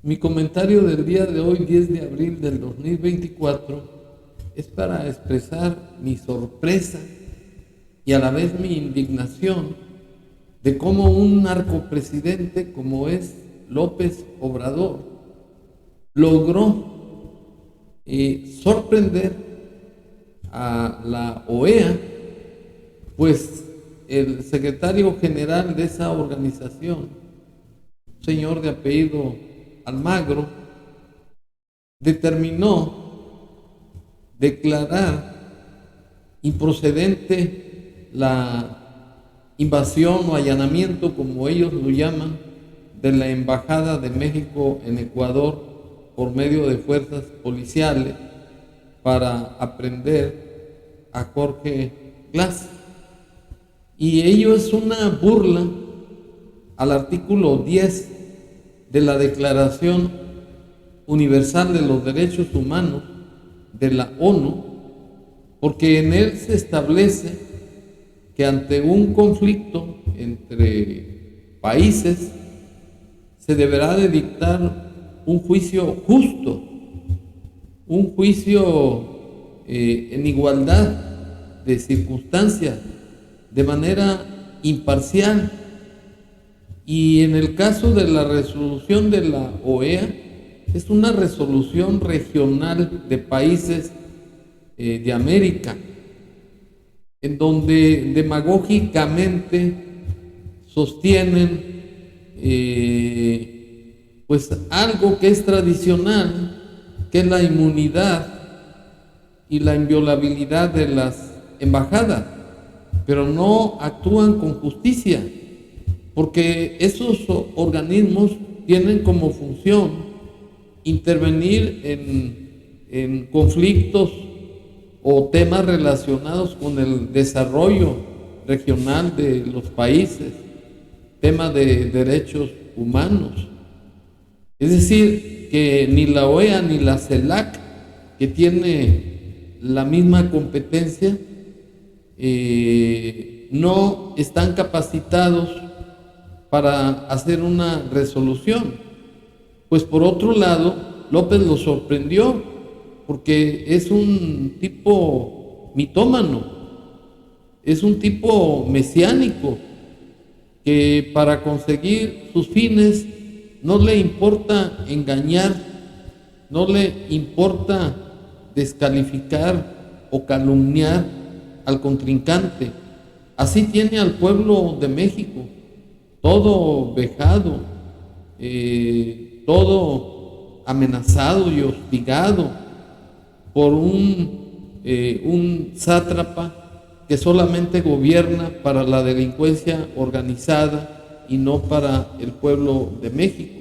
Mi comentario del día de hoy, 10 de abril del 2024, es para expresar mi sorpresa y a la vez mi indignación de cómo un narcopresidente como es López Obrador logró sorprender a la OEA, pues el secretario general de esa organización, un señor de apellido Almagro, determinó declarar improcedente la invasión o allanamiento, como ellos lo llaman, de la Embajada de México en Ecuador por medio de fuerzas policiales para aprender a Jorge Glass. Y ello es una burla al artículo 10 de la Declaración Universal de los Derechos Humanos de la ONU, porque en él se establece que ante un conflicto entre países se deberá de dictar un juicio justo, un juicio en igualdad de circunstancias, de manera imparcial. Y en el caso de la resolución de la OEA, es una resolución regional de países de América, en donde demagógicamente sostienen pues algo que es tradicional, que es la inmunidad y la inviolabilidad de las embajadas, pero no actúan con justicia, porque esos organismos tienen como función intervenir en conflictos o temas relacionados con el desarrollo regional de los países, temas de derechos humanos. Es decir, que ni la OEA ni la CELAC, que tiene la misma competencia, no están capacitados para hacer una resolución. Pues por otro lado, López lo sorprendió, porque es un tipo mitómano, es un tipo mesiánico, que para conseguir sus fines no le importa engañar, no le importa descalificar o calumniar al contrincante. Así tiene al pueblo de México todo vejado, todo amenazado y hostigado por un sátrapa que solamente gobierna para la delincuencia organizada y no para el pueblo de México.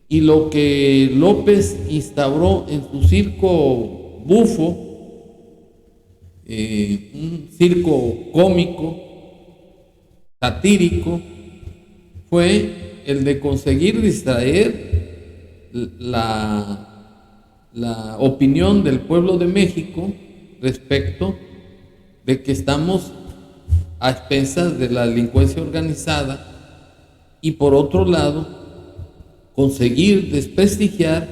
Y lo que López instauró en su circo bufo, un circo cómico, satírico, fue el de conseguir distraer la opinión del pueblo de México respecto de que estamos a expensas de la delincuencia organizada, y por otro lado conseguir desprestigiar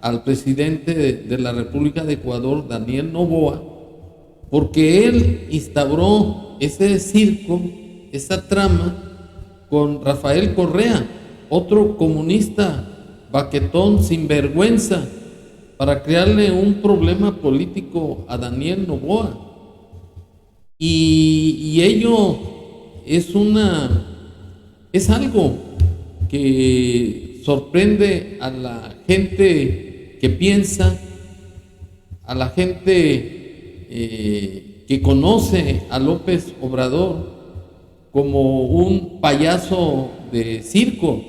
al presidente de la República de Ecuador, Daniel Noboa, porque él instauró ese circo, esa trama, con Rafael Correa, otro comunista baquetón sinvergüenza, para crearle un problema político a Daniel Noboa. Y ello es algo que sorprende a la gente que piensa, a la gente que conoce a López Obrador como un payaso de circo,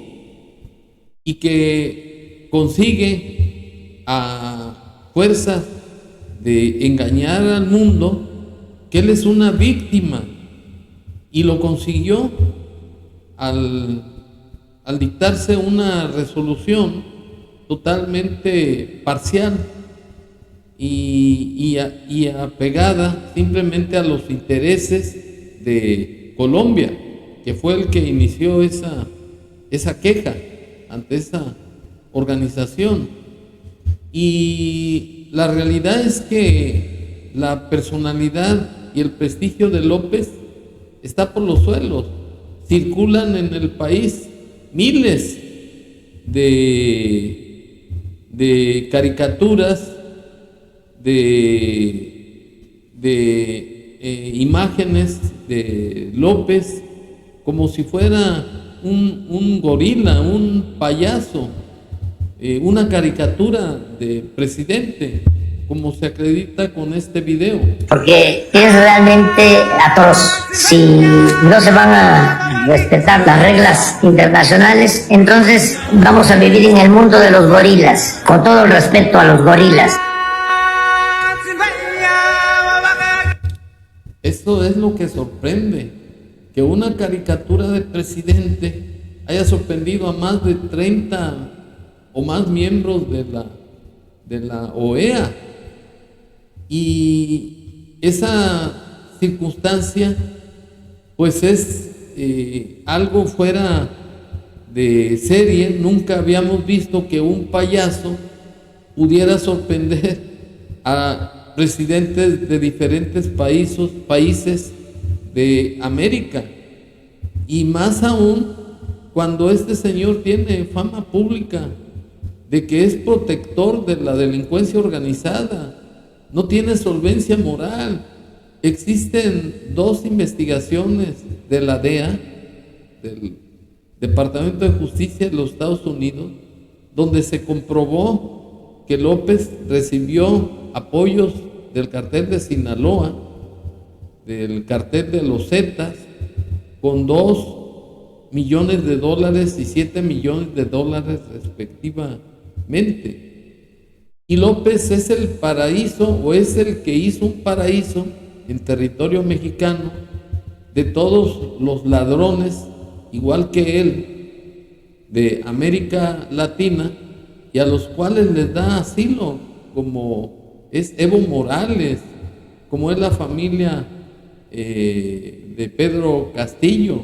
y que consigue a fuerzas de engañar al mundo que él es una víctima, y lo consiguió al dictarse una resolución totalmente parcial y apegada simplemente a los intereses de Colombia, que fue el que inició esa queja ante esa organización. Y la realidad es que la personalidad y el prestigio de López está por los suelos. Circulan en el país miles de caricaturas, de imágenes de López como si fuera un gorila, un payaso, una caricatura de presidente, como se acredita con este video. Porque es realmente atroz. Si no se van a respetar las reglas internacionales, entonces vamos a vivir en el mundo de los gorilas, con todo el respeto a los gorilas. Esto es lo que sorprende, que una caricatura de presidente haya sorprendido a más de 30 o más miembros de la OEA. Y esa circunstancia pues es algo fuera de serie. Nunca habíamos visto que un payaso pudiera sorprender a presidentes de diferentes países de América, y más aún cuando este señor tiene fama pública de que es protector de la delincuencia organizada, no tiene solvencia moral. Existen 2 investigaciones de la DEA, del Departamento de Justicia de los Estados Unidos, donde se comprobó que López recibió apoyos del cartel de Sinaloa, del cartel de los Zetas, con $2 millones y $7 millones respectivamente. Y López es el paraíso, o es el que hizo un paraíso en territorio mexicano de todos los ladrones, igual que él, de América Latina, y a los cuales les da asilo, como es Evo Morales, como es la familia de Pedro Castillo,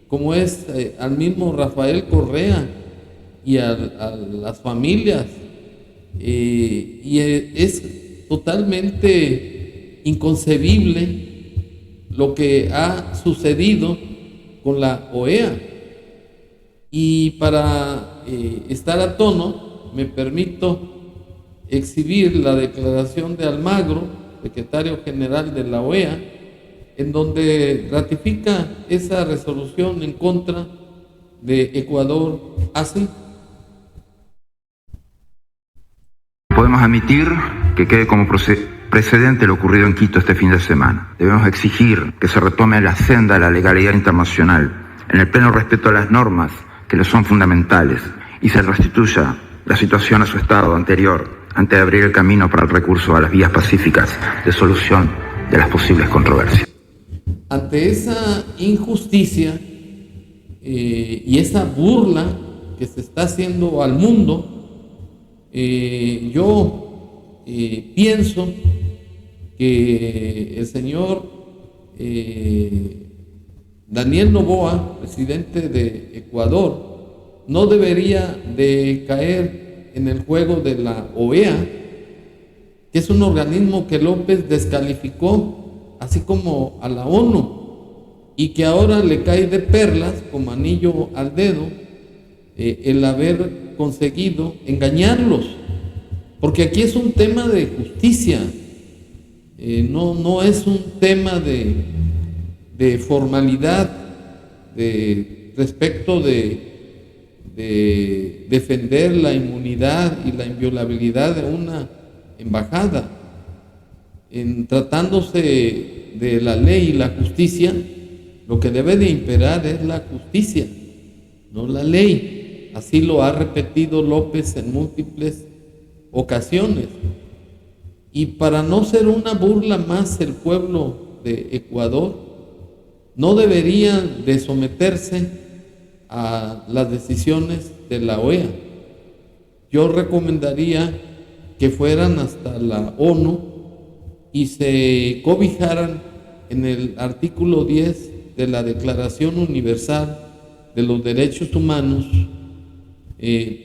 como es al mismo Rafael Correa y a las familias. Y es totalmente inconcebible lo que ha sucedido con la OEA. Y para estar a tono, me permito exhibir la declaración de Almagro, secretario general de la OEA, en donde ratifica esa resolución en contra de Ecuador así. Podemos admitir que quede como precedente lo ocurrido en Quito este fin de semana. Debemos exigir que se retome la senda de la legalidad internacional, en el pleno respeto a las normas que le son fundamentales, y se restituya la situación a su estado anterior, antes de abrir el camino para el recurso a las vías pacíficas de solución de las posibles controversias. Ante esa injusticia y esa burla que se está haciendo al mundo, yo pienso que el señor Daniel Noboa, presidente de Ecuador, no debería de caer en el juego de la OEA, que es un organismo que López descalificó, así como a la ONU, y que ahora le cae de perlas como anillo al dedo el haber conseguido engañarlos, porque aquí es un tema de justicia, no es un tema de formalidad, de respecto de defender la inmunidad y la inviolabilidad de una embajada. En tratándose de la ley y la justicia, lo que debe de imperar es la justicia, no la ley. Así lo ha repetido López en múltiples ocasiones. Y para no ser una burla más el pueblo de Ecuador, no debería de someterse a las decisiones de la OEA. Yo recomendaría que fueran hasta la ONU y se cobijaran en el artículo 10 de la Declaración Universal de los Derechos Humanos,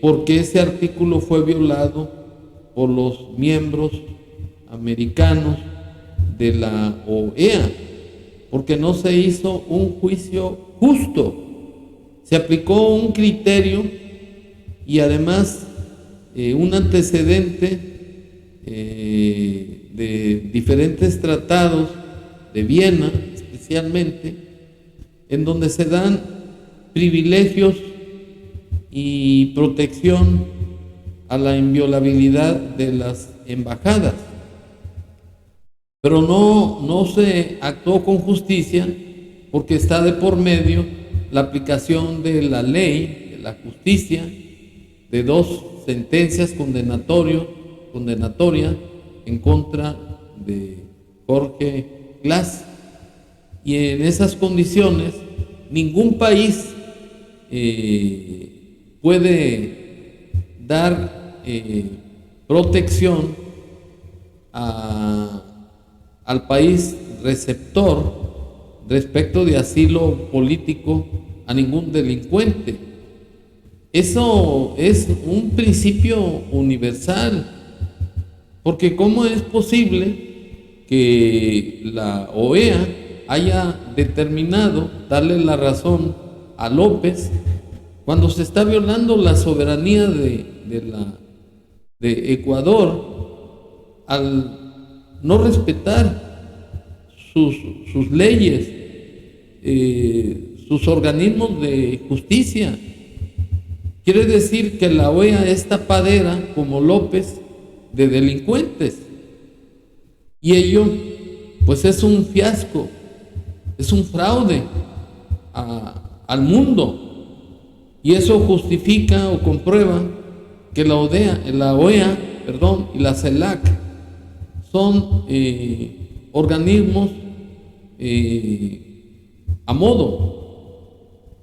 porque ese artículo fue violado por los miembros americanos de la OEA, porque no se hizo un juicio justo, se aplicó un criterio y además un antecedente de diferentes tratados de Viena especialmente, en donde se dan privilegios y protección a la inviolabilidad de las embajadas. Pero no se actuó con justicia porque está de por medio la aplicación de la ley, de la justicia, de 2 sentencias condenatorias en contra de Jorge Glass. Y en esas condiciones ningún país puede dar protección al país receptor respecto de asilo político a ningún delincuente. Eso es un principio universal, porque ¿cómo es posible que la OEA haya determinado darle la razón a López cuando se está violando la soberanía de Ecuador al no respetar sus leyes, sus organismos de justicia? Quiere decir que la OEA es tapadera, como López, de delincuentes. Y ello, pues es un fiasco, es un fraude al mundo. Y eso justifica o comprueba que la OEA y la CELAC son organismos a modo,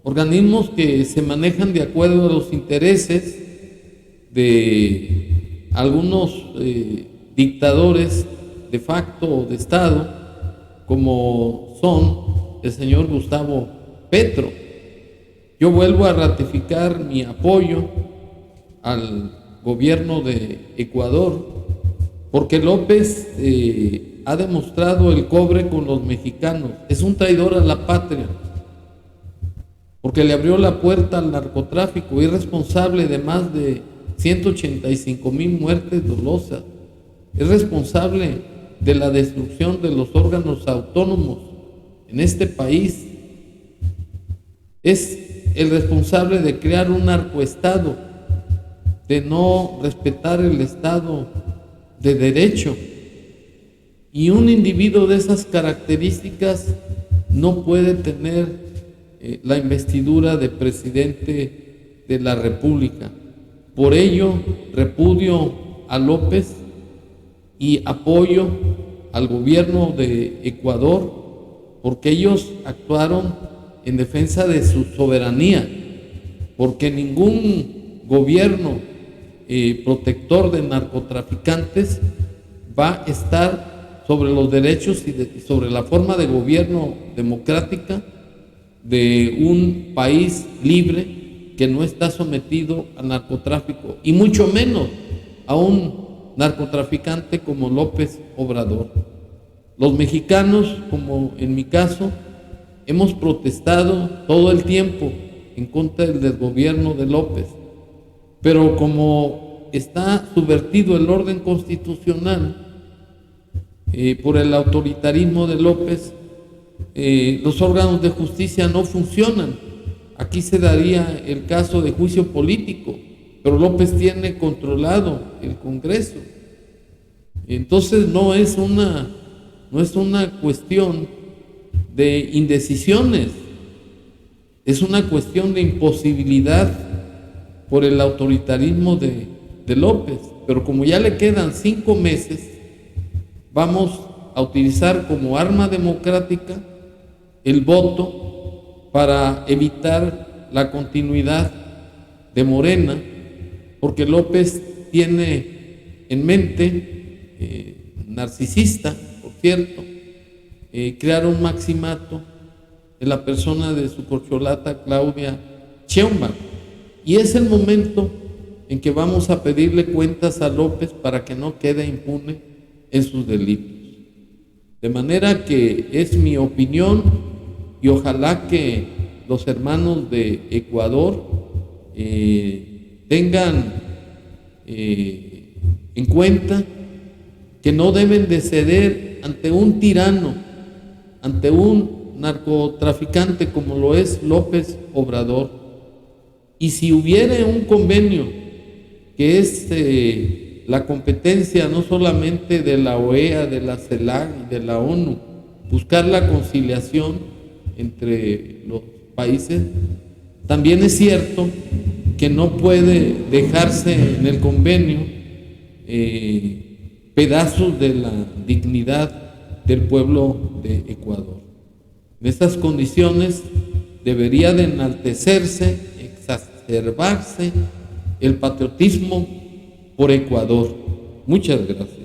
organismos que se manejan de acuerdo a los intereses de algunos dictadores de facto o de Estado, como son el señor Gustavo Petro. Yo vuelvo a ratificar mi apoyo al gobierno de Ecuador, porque López ha demostrado el cobre con los mexicanos. Es un traidor a la patria, porque le abrió la puerta al narcotráfico, es responsable de más de 185,000 muertes dolosas, es responsable de la destrucción de los órganos autónomos en este país, es el responsable de crear un narcoestado, de no respetar el Estado de Derecho. Y un individuo de esas características no puede tener la investidura de presidente de la República. Por ello, repudio a López y apoyo al gobierno de Ecuador, porque ellos actuaron en defensa de su soberanía, porque ningún gobierno protector de narcotraficantes va a estar sobre los derechos y sobre la forma de gobierno democrática de un país libre que no está sometido al narcotráfico, y mucho menos a un narcotraficante como López Obrador. Los mexicanos, como en mi caso, hemos protestado todo el tiempo en contra del desgobierno de López, pero como está subvertido el orden constitucional por el autoritarismo de López, los órganos de justicia no funcionan. Aquí se daría el caso de juicio político, pero López tiene controlado el Congreso. Entonces no es una cuestión de indecisiones, es una cuestión de imposibilidad por el autoritarismo de López. Pero como ya le quedan 5 meses, vamos a utilizar como arma democrática el voto para evitar la continuidad de Morena, porque López tiene en mente, narcisista, por cierto, crear un maximato en la persona de su corcholata Claudia Sheinbaum. Y es el momento en que vamos a pedirle cuentas a López para que no quede impune en sus delitos. De manera que es mi opinión y ojalá que los hermanos de Ecuador tengan en cuenta que no deben de ceder ante un tirano, ante un narcotraficante como lo es López Obrador. Y si hubiera un convenio que es la competencia no solamente de la OEA, de la CELAC y de la ONU, buscar la conciliación entre los países, también es cierto que no puede dejarse en el convenio pedazos de la dignidad del pueblo de Ecuador. En estas condiciones debería de enaltecerse, exacerbarse el patriotismo por Ecuador. Muchas gracias.